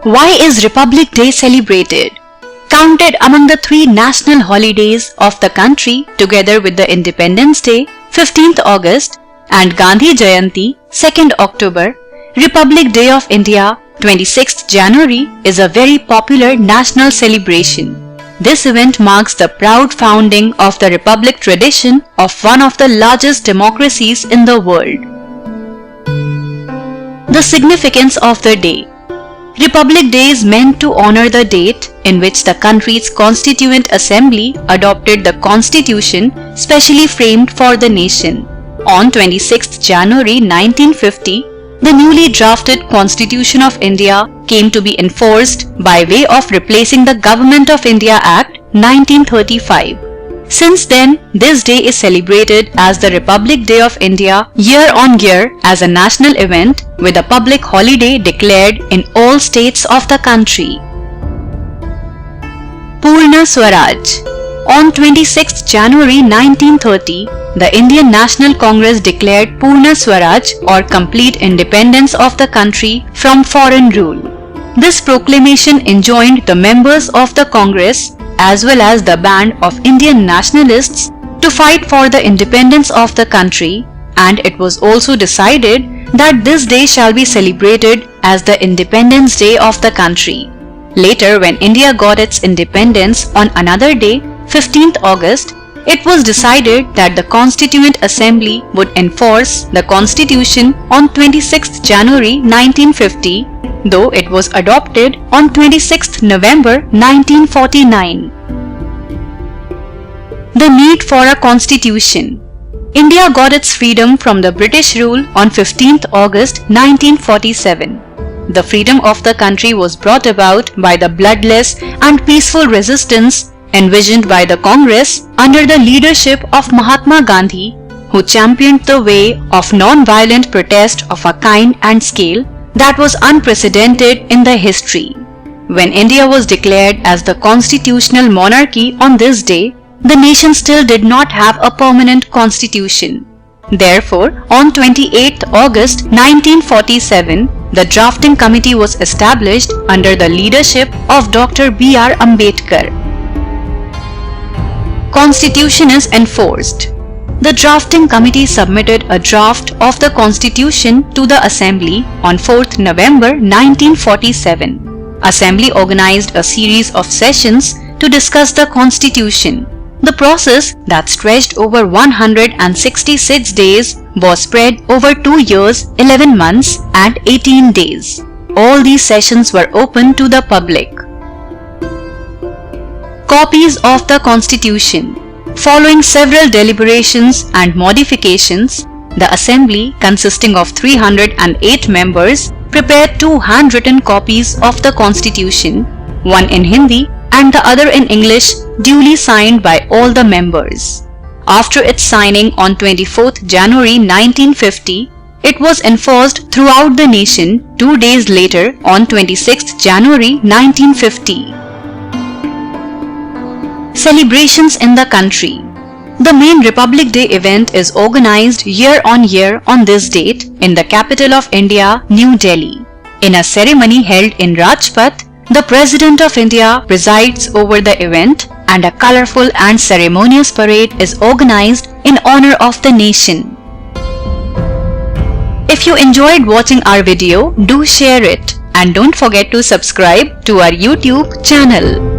Why is Republic Day celebrated? Counted among the three national holidays of the country together with the Independence Day, 15th August, and Gandhi Jayanti, 2nd October, Republic Day of India, 26th January, is a very popular national celebration. This event marks the proud founding of the Republic tradition of one of the largest democracies in the world. The significance of the day. Republic Day is meant to honor the date in which the country's Constituent Assembly adopted the Constitution specially framed for the nation. On 26th January 1950, the newly drafted Constitution of India came to be enforced by way of replacing the Government of India Act 1935. Since then, this day is celebrated as the Republic Day of India year on year as a national event with a public holiday declared in all states of the country. Purna Swaraj. On 26 January 1930, the Indian National Congress declared Purna Swaraj or complete independence of the country from foreign rule. This proclamation enjoined the members of the Congress as well as the band of Indian nationalists to fight for the independence of the country, and it was also decided that this day shall be celebrated as the Independence Day of the country. Later, when India got its independence on another day, 15th August, it was decided that the Constituent Assembly would enforce the Constitution on 26th January 1950, though it was adopted on 26th November 1949. The need for a Constitution. India got its freedom from the British rule on 15th August 1947. The freedom of the country was brought about by the bloodless and peaceful resistance envisioned by the Congress under the leadership of Mahatma Gandhi, who championed the way of non-violent protest of a kind and scale that was unprecedented in the history. When India was declared as the constitutional monarchy on this day, the nation still did not have a permanent constitution. Therefore, on 28 August 1947, the drafting committee was established under the leadership of Dr. B.R. Ambedkar. Constitution is enforced. The drafting committee submitted a draft of the Constitution to the Assembly on 4th November 1947. Assembly organized a series of sessions to discuss the Constitution. The process that stretched over 166 days was spread over 2 years, 11 months and 18 days. All these sessions were open to the public. Copies of the Constitution. Following several deliberations and modifications, the Assembly, consisting of 308 members, prepared 2 handwritten copies of the Constitution, one in Hindi and the other in English, duly signed by all the members. After its signing on 24th January 1950, it was enforced throughout the nation 2 days later on 26th January 1950. Celebrations in the country. The main Republic Day event is organized year on year on this date in the capital of India, New Delhi. In a ceremony held in Rajpath, the President of India presides over the event and a colorful and ceremonious parade is organized in honor of the nation. If you enjoyed watching our video, do share it and don't forget to subscribe to our YouTube channel.